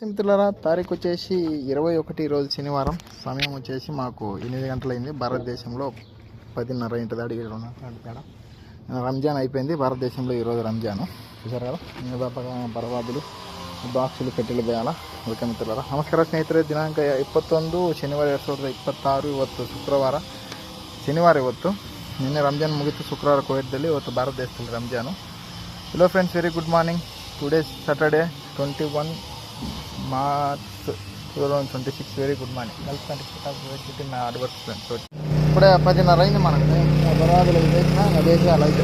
నమస్తే మిత్రులారా, తారీఖు వచ్చేసి 21 రోజు శనివారం. సమయం వచ్చేసి మాకు 8 గంటలైంది. భారతదేశంలో 10:30 ఇంటి దాడి రంజాన్ అయిపోయింది. భారతదేశంలో ఈరోజు రంజాను చూసారు కదా. పరవాదులు బాక్సులు ಕಟ್ಟಲು ಬೇಡ. ಓಕೆ ಮಿತ್ರರ ನಮಸ್ಕಾರ ಸ್ನೇಹಿತರೆ. ದಿನಾಂಕ 21 ಶನಿವಾರ 2026. ಇವತ್ತು ಶುಕ್ರವಾರ, ಶನಿವಾರ ಇವತ್ತು. ನಿನ್ನೆ ರಂಜಾನ್ ಮುಗಿತು, ಶುಕ್ರವಾರ ಕುವೈಟ್ದಲ್ಲಿ, ಇವತ್ತು ಭಾರತ ದೇಶದಲ್ಲಿ Ramzan. Hello friends, very good morning. Today Saturday 21 March 2026. Very good morning. కలిసి నా అడ్వర్టైజ్మెంట్ ఇప్పుడే 10:30 అయింది. మనకు పర్వాదులు వేసిన దేశాలు అయితే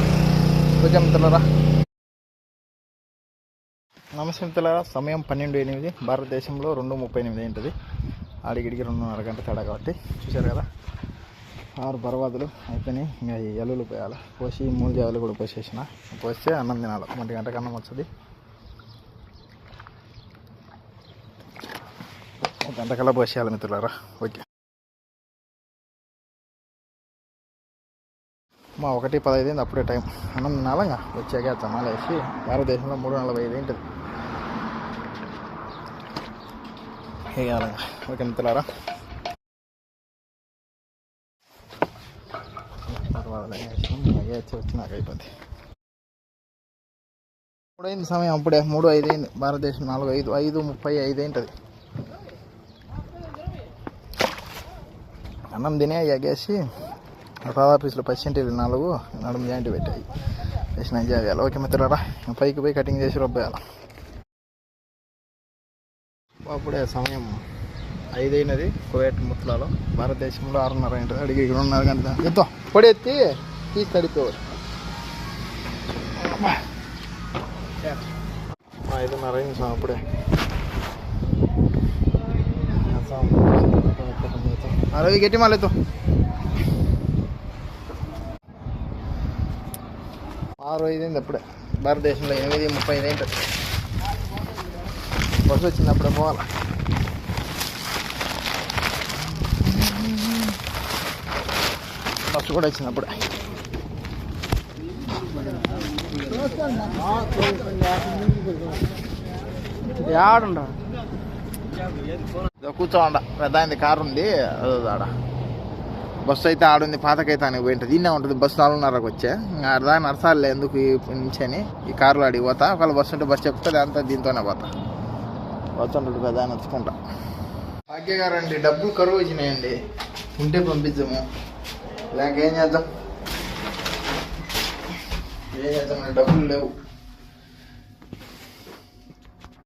కొంచెం మిత్రులరా. నమస్తే మిత్రులారా, సమయం 12:08. భారతదేశంలో 2:38 ఏంటిది. ఆడిగిడికి 2:30 గంట తేడా కాబట్టి చూశారు కదా. 6 పర్వాదులు అయిపోయినాయి. ఇంకా ఎల్లులు పోయాలి. పోసి 3 జావులు కూడా పోసేసిన. పోస్తే అన్నం తినాలి. 1 గంటకు అన్నం వస్తుంది. 1 గంటకల్లా పోసేయాలి మిత్రులారా. ఓకే మా 1:15 అప్పుడే టైం. అన్నం తినాలంగా వచ్చాక చమాల వేసి. భారతదేశంలో 3:45 ఏంటిది వేయాలంగా. ఓకే మిత్రులారా. వచ్చి నాకు అయిపోయింది. ఇప్పుడైంది సమయం. అప్పుడే 3:05 అయింది. భారతదేశం 5:35 ఏంటది. అన్నం తినే ఎగేసి ఆఫీస్లో పర్సెంటేజ్ 4 నడుము జాయింట్ పెట్టాయి వేసిన చేయాలి. ఓకే మిత్రులారా, పైకి పోయి కటింగ్ చేసి రొబ్బేయాలి. అప్పుడే సమయం 5 అయినది. కువైట్ ముత్లాలో. భారతదేశంలో 6:30 ఏంటది. అడిగి 2:30 గంట ఎత్తో పొడి ఎత్తి తీసి తడిపోవాలి. 5:30 అయింది అప్పుడే. అరవై గట్టి మళ్ళీ 6:05 అయింది అప్పుడే. భారతదేశంలో 8:35 ఏంటది. బస్సు వచ్చింది అప్పుడే పోవాలి. బస్సు కూడా వచ్చింది అప్పుడే. ఆడుండ కూర్చోండ పెద్ద అయింది. కారు ఉంది ఆడ. బస్సు అయితే ఆడుంది. పాతకైతే అని పోయింటుంది. దీన్నే ఉంటుంది. బస్సు 4:30కి వచ్చే. ఇంకా అర్ధా నరసాలే ఎందుకు నుంచి అని ఈ కారులో అడిగి పోతా. ఒకవేళ బస్సు ఉంటే బస్సు చెప్తుంది. అంతా దీంతోనే పోతా. బస్సు ఉంటుంది కదా నచ్చుకుంటా. భాగ్య గారండి, డబ్బులు కరువు వచ్చినాయండి. ఉంటే పంపించాము, లేక ఏం చేద్దాం. డబ్బులు లేవు.